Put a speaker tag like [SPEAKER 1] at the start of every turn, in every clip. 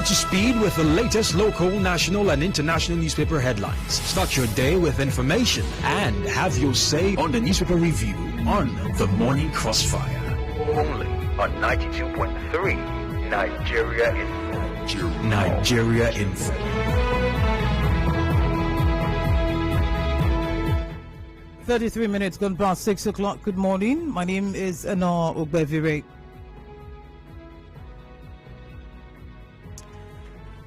[SPEAKER 1] up to speed with the latest local, national, and international newspaper headlines. Start your day with information and have your say on the newspaper review on The Morning Crossfire.
[SPEAKER 2] Only on 92.3 Nigeria Info.
[SPEAKER 1] Nigeria Info.
[SPEAKER 3] "33 minutes gone past 6 o'clock. Good morning. My name is Enoh Ogbevire.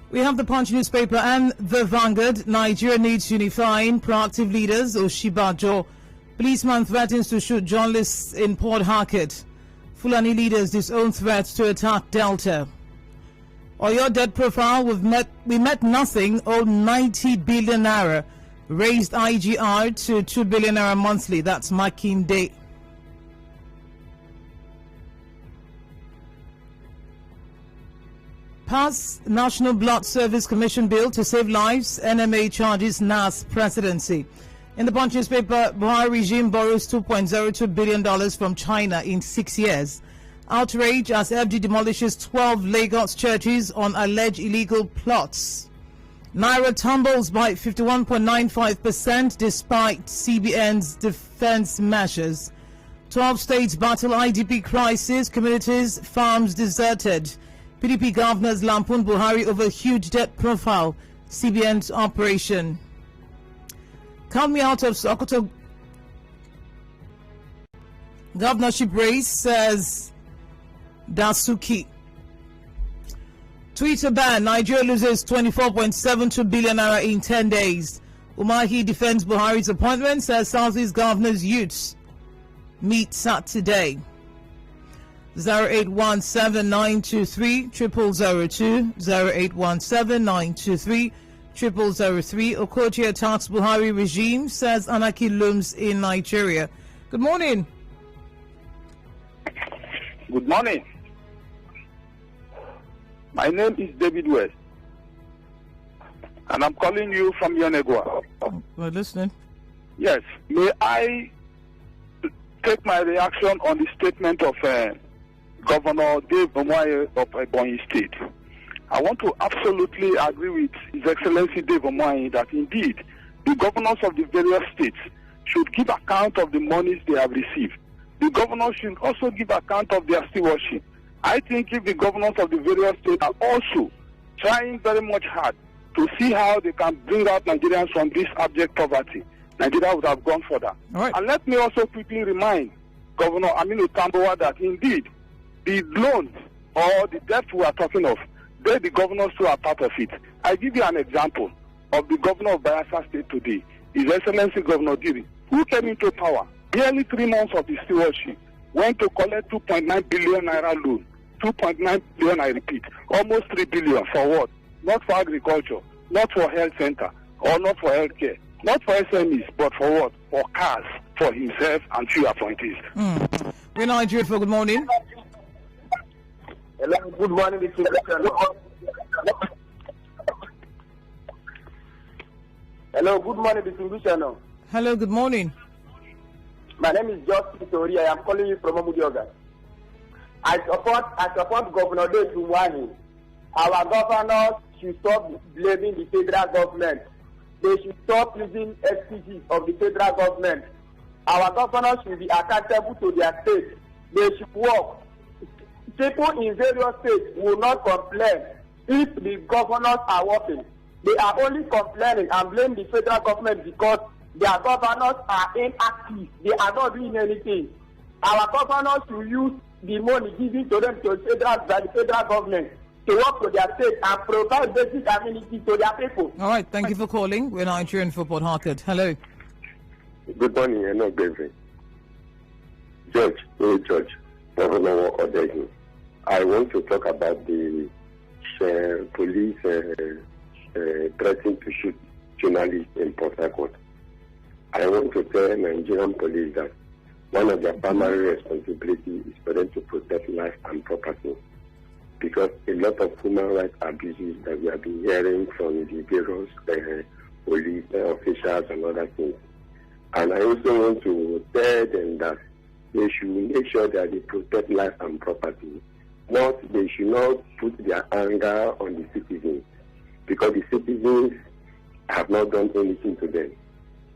[SPEAKER 3] We have the Punch newspaper and the Vanguard. Nigeria needs unifying proactive leaders. Oshibajo. Policeman threatens to shoot journalists in Port Harcourt. Fulani leaders disown threats to attack Delta. Or your debt profile, we met nothing, owed 90 billion naira. Raised IGR to 2 billion naira monthly. That's Makinde. Pass National Blood Service Commission Bill to save lives. NMA charges NAS presidency. In the Punch newspaper, Buhari regime borrows $2.02 billion from China in 6 years. Outrage as FD demolishes 12 Lagos churches on alleged illegal plots. Naira tumbles by 51.95% despite CBN's defense measures. 12 states battle IDP crisis. Communities, farms deserted. PDP governors lampoon Buhari over huge debt profile. CBN's operation. Count me out of Sokoto governorship race, says Dasuki. Twitter ban. Nigeria loses 24.72 billion naira in 10 days. Umahi defends Buhari's appointment, says Southeast governors youths meet Saturday. 0817-923-0002, 0817-923-0003. Okotie attacks Buhari regime, says anarchy looms in Nigeria. Good morning.
[SPEAKER 4] Good morning. My name is David West, and I'm calling you from Yonegwa.
[SPEAKER 3] We're listening.
[SPEAKER 4] Yes. May I take my reaction on the statement of Governor Dave Omoye of Ebonyi State? I want to absolutely agree with His Excellency Dave Omoye that indeed the governors of the various states should give account of the monies they have received. The governors should also give account of their stewardship. I think if the governors of the various states are also trying very much hard to see how they can bring out Nigerians from this abject poverty, Nigeria would have gone further.
[SPEAKER 3] Right.
[SPEAKER 4] And let me also quickly remind Governor Aminu Tambowa that indeed the loans or the debt we are talking of, they, the governors too, are part of it. I give you an example of the governor of Bayelsa State today, His Excellency Governor Diri, who came into power. Barely 3 months of his stewardship went to collect 2.9 billion naira loan. 2.9 billion, I repeat, almost 3 billion for what? Not for agriculture, not for health center, or not for healthcare, not for SMEs, but for what? For cars, for himself and few appointees.
[SPEAKER 3] We're Nigeria for good morning.
[SPEAKER 5] Hello, good morning, Mr. Hello, good morning, Mr.
[SPEAKER 3] Hello, good morning.
[SPEAKER 5] My name is Justice Tori. I am calling you from Amudioga. I support Governor Dave Umahi. Our governors should stop blaming the federal government. They should stop using excuses of the federal government. Our governors should be accountable to their state. They should work. People in various states will not complain if the governors are working. They are only complaining and blame the federal government because their governors are inactive. They are not doing anything. Our governors should use the money given to them by the federal government to work to their state and provide basic amenities to their people.
[SPEAKER 3] All right, thank you for calling. We're Nigerian for Port Harcourt. Hello.
[SPEAKER 6] Good morning, Enoh Ogbevire. Judge, Governor Odehi. I want to talk about the police threatening to shoot journalists in Port Harcourt. I want to tell Nigerian police that one of their primary responsibilities is for them to protect life and property, because a lot of human rights abuses that we have been hearing from the various police officials and other things. And I also want to tell them that they should make sure that they protect life and property. they should not put their anger on the citizens, because the citizens have not done anything to them.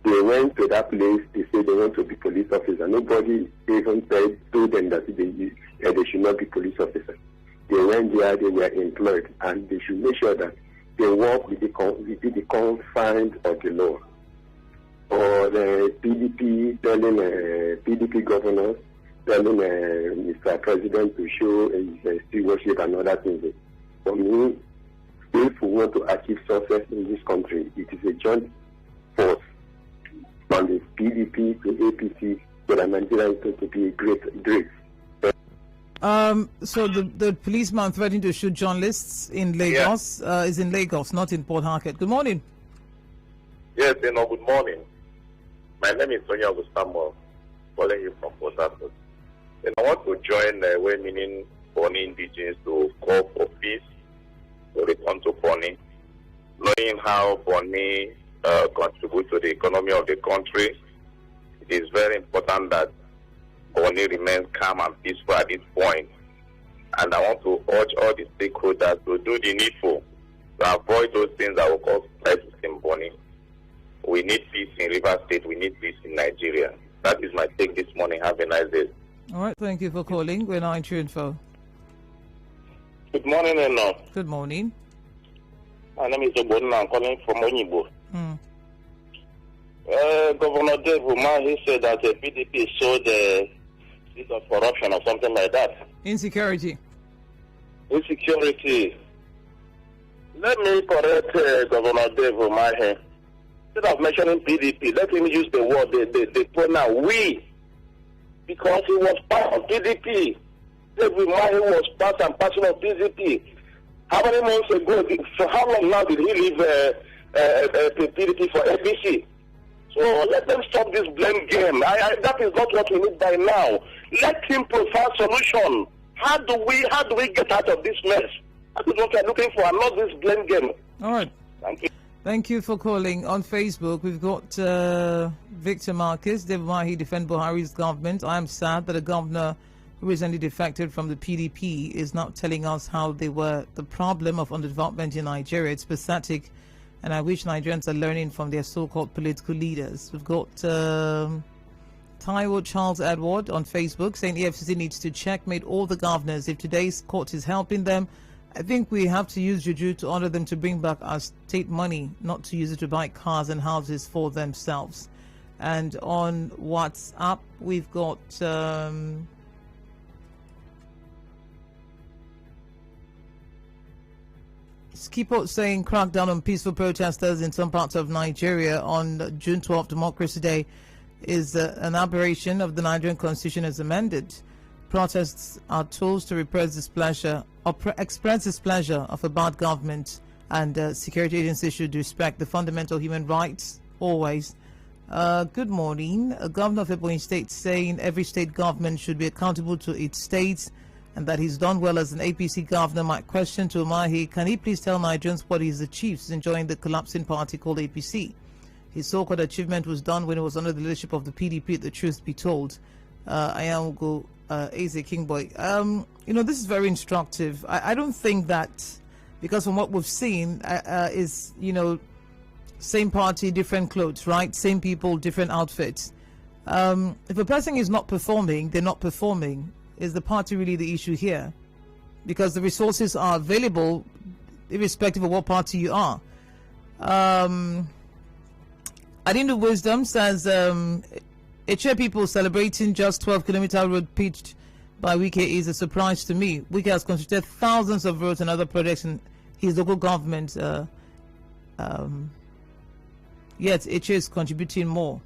[SPEAKER 6] They went to that place, they said they want to be police officers. Nobody even told them that they should not be police officers. They went there, they were employed, and they should make sure that they work within the confines of the law. Or the PDP telling PDP governors, telling Mr. President to show his stewardship and other things. For me, if we want to achieve success in this country, it is a joint force from the PDP to APC, so that Nigeria is going to be great.
[SPEAKER 3] So the policeman threatening to shoot journalists in Lagos is in Lagos, not in Port Harcourt. Good morning.
[SPEAKER 7] Yes, Enoh, good morning. My name is Sonia Gustamo, calling you from Port Harcourt. And I want to join women Bonny indigenous to call for peace, to return to Bonny, knowing how Bonny contributes to the economy of the country. It is very important that Bonny remains calm and peaceful at this point. And I want to urge all the stakeholders to do the needful to avoid those things that will cause crisis in Bonny. We need peace in Rivers State. We need peace in Nigeria. That is my take this morning. Have a nice day.
[SPEAKER 3] All right, thank you for calling. We're now in True Info.
[SPEAKER 7] Good morning, Enoh.
[SPEAKER 3] Good morning.
[SPEAKER 7] My name is Ogbevire. I'm calling from Onibo. Governor Dave Umar, he said that the PDP showed the seat of corruption or something like that.
[SPEAKER 3] Insecurity.
[SPEAKER 7] Insecurity. Let me correct Governor Dave Umar here. Instead of mentioning PDP, let him use the word, the pronoun we. Because he was part of PDP. Dave Umar was part and parcel of PDP. How many months ago, for how long now did he leave PDP for APC? So let them stop this blame game. That is not what we need by now. Let him provide solution. How do we get out of this mess? That is what we are looking for, and not this blame game.
[SPEAKER 3] All right.
[SPEAKER 7] Thank you.
[SPEAKER 3] Thank you for calling. On Facebook, we've got Victor Marcus. He defend Buhari's government. I am sad that a governor who recently defected from the PDP is not telling us how they were the problem of underdevelopment in Nigeria. It's pathetic, and I wish Nigerians are learning from their so-called political leaders. We've got Taiwo Charles Edward on Facebook saying EFCC needs to checkmate all the governors. If today's court is helping them, I think we have to use juju to order them to bring back our state money, not to use it to buy cars and houses for themselves. And on WhatsApp, we've got Skipo saying crackdown on peaceful protesters in some parts of Nigeria on June 12th, Democracy Day, is an aberration of the Nigerian Constitution as amended. Protests are tools to repress displeasure or express displeasure of a bad government, and security agencies should respect the fundamental human rights always. Good morning. Governor of Ebonyi State saying every state government should be accountable to its states and that he's done well as an APC governor. My question to Umahi, can he please tell Nigerians what he's achieved since enjoying the collapsing party called APC? His so-called achievement was done when he was under the leadership of the PDP, the truth be told. I am go Eze Kingboy. This is very instructive. I don't think that, because from what we've seen is, same party, different clothes, right? Same people, different outfits. If a person is not performing, they're not performing. Is the party really the issue here? Because the resources are available irrespective of what party you are. Adindu Wisdom says, Eche people celebrating just 12-kilometer road pitched by Wike is a surprise to me. Wike has constructed thousands of roads and other projects in his local government, yet Eche is contributing more.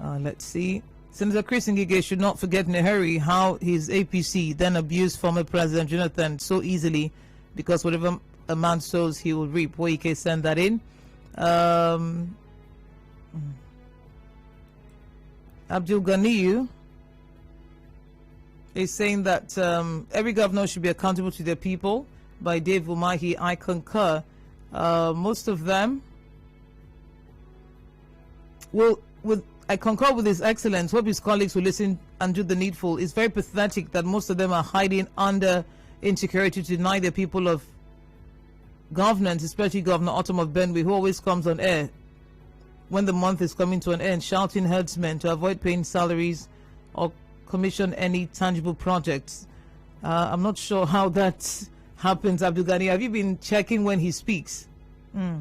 [SPEAKER 3] Let's see. Senator Chris Ngige should not forget in a hurry how his APC then abused former President Jonathan so easily, because whatever a man sows, he will reap. Wike send that in. Abdul Ganiyu is saying that every governor should be accountable to their people. By Dave Umahi, I concur. Most of them will, I concur with His Excellence. Hope his colleagues will listen and do the needful. It's very pathetic that most of them are hiding under insecurity to deny the people of governance, especially Governor Autumn of Benue, who always comes on air when the month is coming to an end, shouting herdsmen to avoid paying salaries or commission any tangible projects. I'm not sure how that happens, Abdul Ghani. Have you been checking when he speaks? Where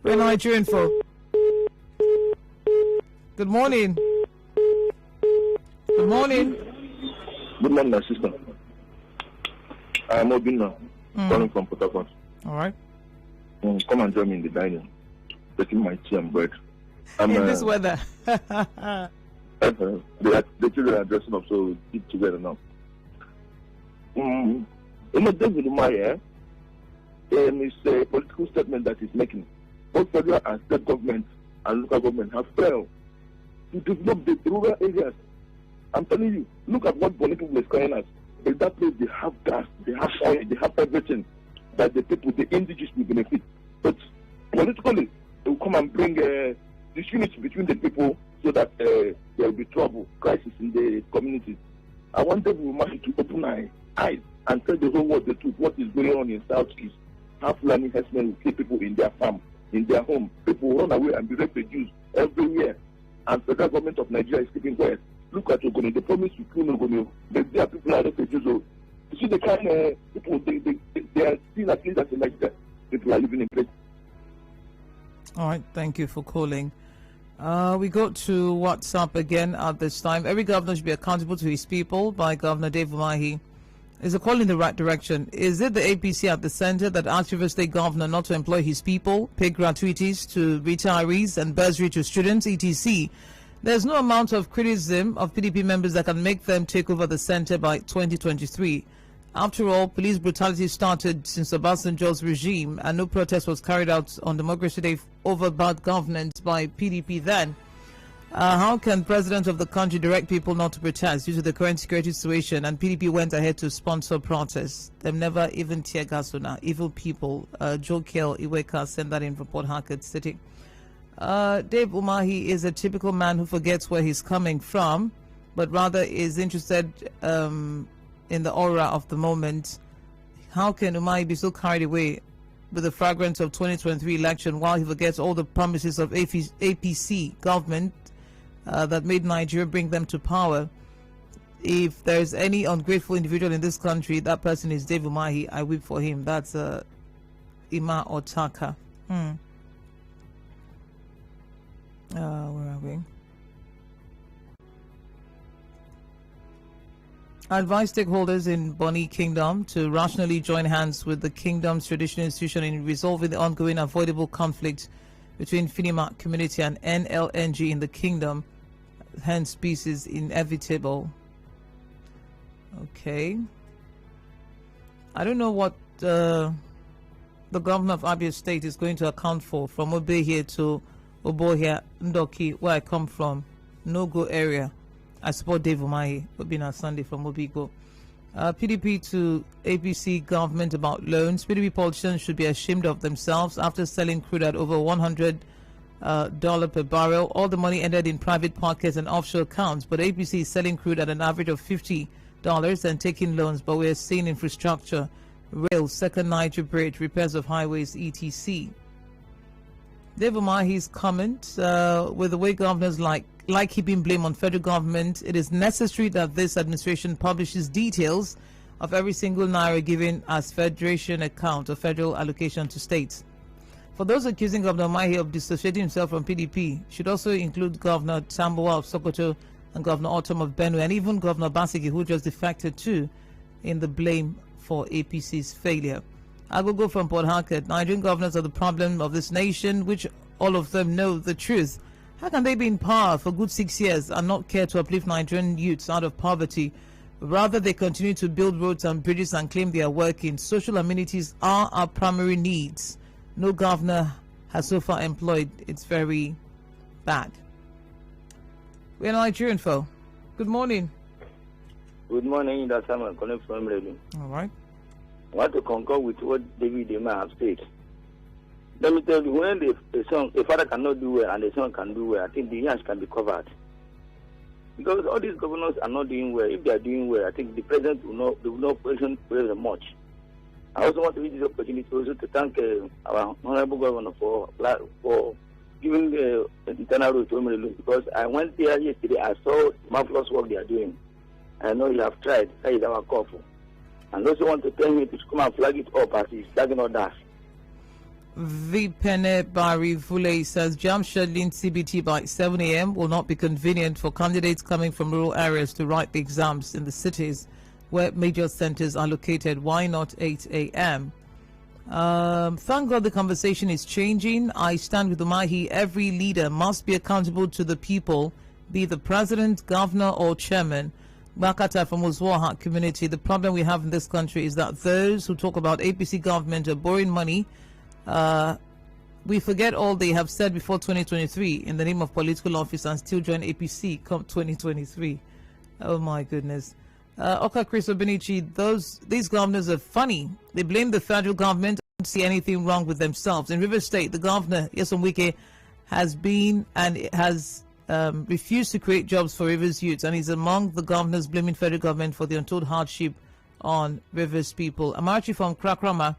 [SPEAKER 3] am I cheering for? Good morning. Good morning.
[SPEAKER 8] Good morning, my sister. I'm Obina, calling from Port Harcourt.
[SPEAKER 3] All right.
[SPEAKER 8] Come and join me in the dining, taking my tea and bread.
[SPEAKER 3] In this weather.
[SPEAKER 8] The children are dressing up, so we eat together now. David Umahi, it's a political statement that he's making. Both federal and state government and local government have failed to develop the rural areas. I'm telling you, look at what Bonny people is calling us. In that place, they have gas, they have oil, they have everything that the people, the indigenous will benefit. But politically, they will come and bring disunity between the people so that there will be trouble, crisis in the communities. I want David Umahi to open eyes and tell the whole world the truth, what is going on in Southeast. How Fulani herdsmen will kill people in their farm, in their home. People run away and be refugees everywhere. And the government of Nigeria is keeping quiet. Look at Ogoni. They promise to kill Ogoni. There are people are refugees. You see the kind of people, they are still at least as in Nigeria. People are living in place.
[SPEAKER 3] All right. Thank you for calling. We go to WhatsApp again at this time. Every governor should be accountable to his people by Governor Dave Umahi. Is a call in the right direction. Is it the APC at the center that asked River State Governor not to employ his people, pay gratuities to retirees and bursary to students, etc.? There's no amount of criticism of PDP members that can make them take over the center by 2023. After all, police brutality started since Obasanjo's regime, and no protest was carried out on Democracy Day over bad governance by PDP then. How can president of the country direct people not to protest due to the current security situation, and PDP went ahead to sponsor protests? Them never even tear gas on evil people. Joe Kiel Iweka sent that in from Port Harcourt City. Dave Umahi is a typical man who forgets where he's coming from, but rather is interested in the aura of the moment. How can Umahi be so carried away with the fragrance of 2023 election while he forgets all the promises of APC government that made Nigeria bring them to power? If there's any ungrateful individual in this country, that person is Dave Umahi. I weep for him. That's Ima Otaka. Where are we? I advise stakeholders in Bonny Kingdom to rationally join hands with the Kingdom's traditional institution in resolving the ongoing avoidable conflict between Finima community and NLNG in the Kingdom. Hence, peace is inevitable. Okay. I don't know what the governor of Abia State is going to account for from Obe here to Obohia, Ndoki, where I come from, no-go area. I support Dave Umahi, Obina Sunday from Obigo. PDP to APC government about loans. PDP politicians should be ashamed of themselves after selling crude at over $100 per barrel. All the money ended in private pockets and offshore accounts, but APC is selling crude at an average of $50 and taking loans, but we're seeing infrastructure, rail, second Niger bridge, repairs of highways, etc. Dave Umahi's comment, with the way governors like heaping blame on federal government, it is necessary that this administration publishes details of every single naira given as federation account or federal allocation to states. For those accusing Governor Umahi of dissociating himself from PDP, should also include Governor Tambuwa of Sokoto and Governor Autumn of Benue, and even Governor Basigi, who just defected too, in the blame for APC's failure. I will go from Port Harcourt. Nigerian governors are the problem of this nation, which all of them know the truth. How can they be in power for good 6 years and not care to uplift Nigerian youths out of poverty? Rather, they continue to build roads and bridges and claim they are working. Social amenities are our primary needs. No governor has so far employed. It's very bad. We're Nigerian folk. Good morning.
[SPEAKER 9] Good morning, that's Samuel calling from Reading.
[SPEAKER 3] All right.
[SPEAKER 9] I want to concur with what David Emma has said. let me tell you, when the father cannot do well and the son can do well, I think the hands can be covered. Because all these governors are not doing well. If they are doing well, I think the president will not question very much. I also want to use this opportunity also to thank our honorable governor for giving the internal road to Omerilu, because I went there yesterday. I saw marvelous work they are doing. I know you have tried. That is our call for. And also want to tell him to come and flag it up as he's flagging others.
[SPEAKER 3] Vipene Bari Vule says jam scheduling CBT by 7 a.m. will not be convenient for candidates coming from rural areas to write the exams in the cities where major centers are located. Why not 8 a.m.? Thank God the conversation is changing. I stand with Umahi. Every leader must be accountable to the people, be the president, governor, or chairman. Bakata from Uzwaha community. The problem we have in this country is that those who talk about APC government are borrowing money. We forget all they have said before 2023 in the name of political office and still join APC come 2023. Oh my goodness. Oka Chris Obinichi, these governors are funny. They blame the federal government. Don't see anything wrong with themselves. In River State, the governor, Yesom Wike, has been and has refused to create jobs for Rivers youths, and he's among the governors blaming federal government for the untold hardship on Rivers people. Amachi from Krakrama.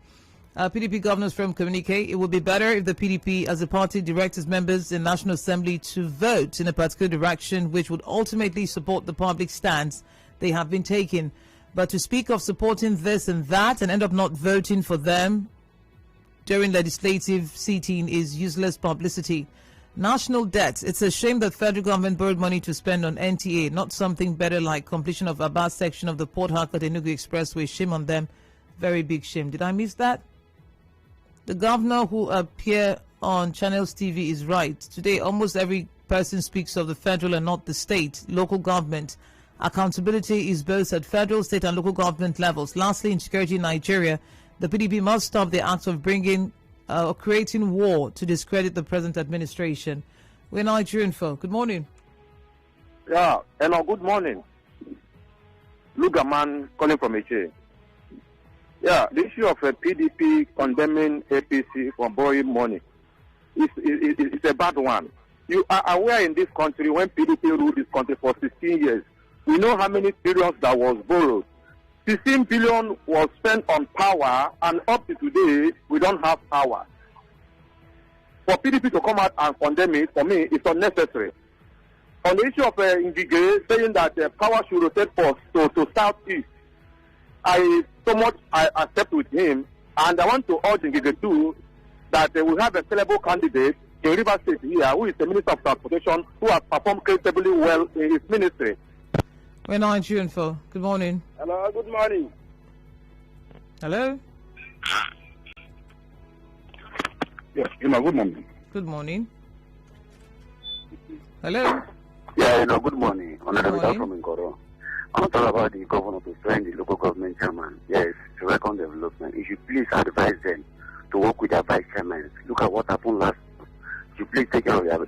[SPEAKER 3] PDP Governors Forum communique, it would be better if the PDP as a party directs its members in National Assembly to vote in a particular direction which would ultimately support the public stance they have been taking. But to speak of supporting this and that and end up not voting for them during legislative seating is useless publicity. National debt. It's a shame that federal government borrowed money to spend on NTA, not something better like completion of Abbas section of the Port Harcourt Enugu Expressway. Shame on them. Very big shame. Did I miss that? The governor who appear on Channels TV is right. Today, almost every person speaks of the federal and not the state, local government. Accountability is both at federal, state, and local government levels. Lastly, in security in Nigeria, the PDP must stop the act of bringing or creating war to discredit the present administration. We're Nigerian folk. Good morning.
[SPEAKER 10] Yeah, Enoh, good morning. Lugaman calling from HA. Yeah, the issue of a PDP condemning APC for borrowing money is a bad one. You are aware in this country when PDP ruled this country for 16 years, we know how many billions that was borrowed. 16 billion was spent on power, and up to today, we don't have power. For PDP to come out and condemn it, for me, it's unnecessary. On the issue of Ngige saying that power should rotate to southeast, I accept with him, and I want to urge Ngige too that we have a credible candidate in River State here who is the Minister of Transportation who has performed creditably well in his ministry.
[SPEAKER 3] We're Nigerian for. Good morning.
[SPEAKER 5] Hello, good morning.
[SPEAKER 3] Hello?
[SPEAKER 10] Yes, good morning.
[SPEAKER 3] Good morning. Hello?
[SPEAKER 6] Yeah, good morning. Honorable from Nkoro. I want to talk about the governor to sign the local government chairman. Yes, to welcome development. You should please advise them to work with their vice chairmen. Look at what happened last month. You please take care of their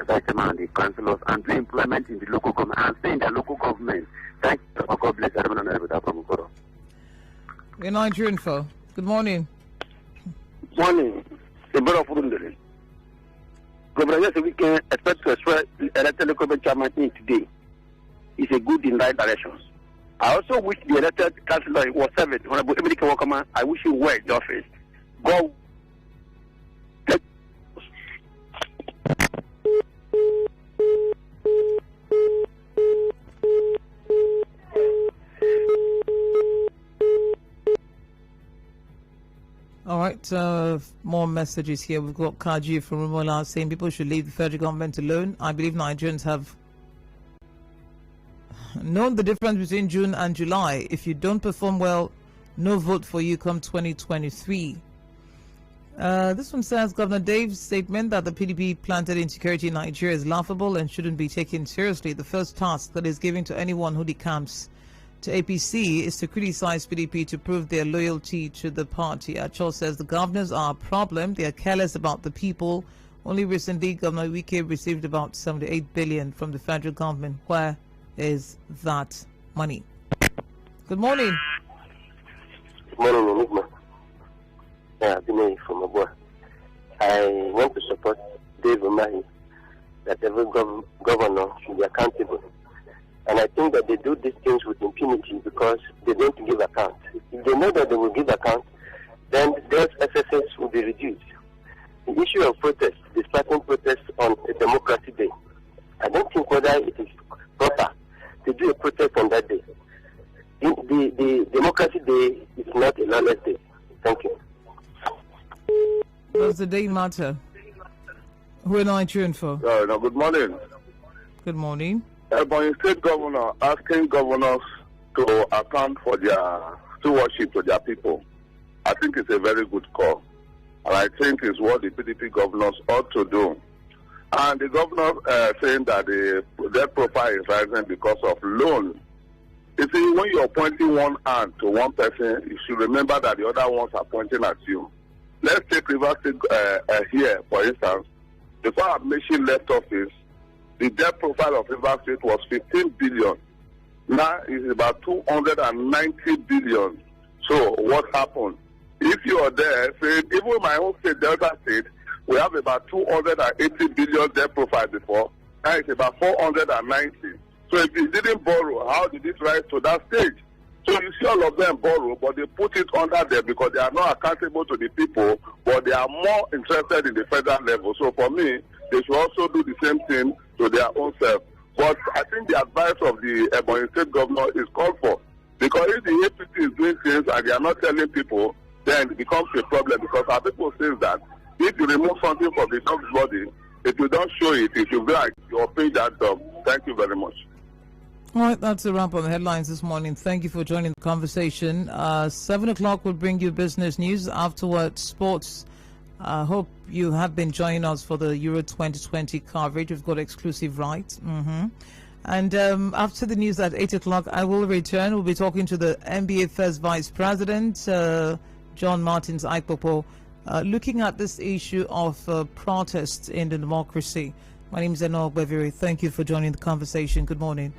[SPEAKER 6] vice chairman and the councillors and do employment in the local government and stay in the local government. Thank you. God bless everyone from Nkoro.
[SPEAKER 3] We're Nigerian for. Good morning.
[SPEAKER 10] Morning. The Borough of Urundere. Governor, yes, we can expect to swear elected local government chairman in today. Is a good in right directions. I also wish the elected councillor was servant, Honorable Emily Kawakama. I wish you well in the office. Go.
[SPEAKER 3] All right, more messages here. We've got Kaji from Rumola saying people should leave the federal government alone. I believe Nigerians have known the difference between June and July. If you don't perform well, no vote for you come 2023. This one says Governor Dave's statement that the PDP planted insecurity in Nigeria is laughable and shouldn't be taken seriously. The first task that is given to anyone who decamps to APC is to criticize PDP to prove their loyalty to the party. Achol says the governors are a problem. They are careless about the people. Only recently, Governor Wike received about 78 billion from the federal government. Where is that money? Good morning.
[SPEAKER 6] Good morning, Enigma. Yeah, good morning from Abua. I want to support Dave Umahi, that every governor should be accountable. And I think that they do these things with impunity because they don't give account. If they know that they will give account, then those SSS will be reduced. The issue of protest, the starting protest on a democracy day, I don't think whether it is proper to do a protest on that day. The democracy day is not a lawless day. Thank you.
[SPEAKER 3] Does the day matter? Who am I cheering for?
[SPEAKER 8] No, good morning.
[SPEAKER 3] Good morning.
[SPEAKER 8] Ebonyi State Governor asking governors to account for their stewardship to their people. I think it's a very good call. And I think it's what the PDP governors ought to do. And the governor saying that the debt profile is rising because of loan. You see, when you're pointing one hand to one person, you should remember that the other ones are pointing at you. Let's take Rivers State here, for instance. Before Abmeshi left office, the debt profile of Rivers State was 15 billion. Now it's about 290 billion. So what happened? If you are there, say, even my own state, Delta State, we have about 280 billion debt profile before. Now it's about 490. So if you didn't borrow, how did it rise to that stage? So you see all of them borrow, but they put it under them because they are not accountable to the people, but they are more interested in the federal level. So for me, they should also do the same thing to their own self. But I think the advice of the Ebonyi State governor is called for. Because if the APC is doing things and they are not telling people, then it becomes a problem. Because our people say that if you remove something from the dog's body, if you don't show it, it will be like you're paying that dog. Thank you very much.
[SPEAKER 3] All right, that's a wrap on the headlines this morning. Thank you for joining the conversation. 7 o'clock will bring you business news. Afterwards, sports. I hope you have been joining us for the Euro 2020 coverage. We've got exclusive rights. And after the news at 8 o'clock, I will return. We'll be talking to the NBA First Vice President, John Martins Aikpopo, looking at this issue of protests in the democracy. My name is Enoh Ogbevire. Thank you for joining the conversation. Good morning.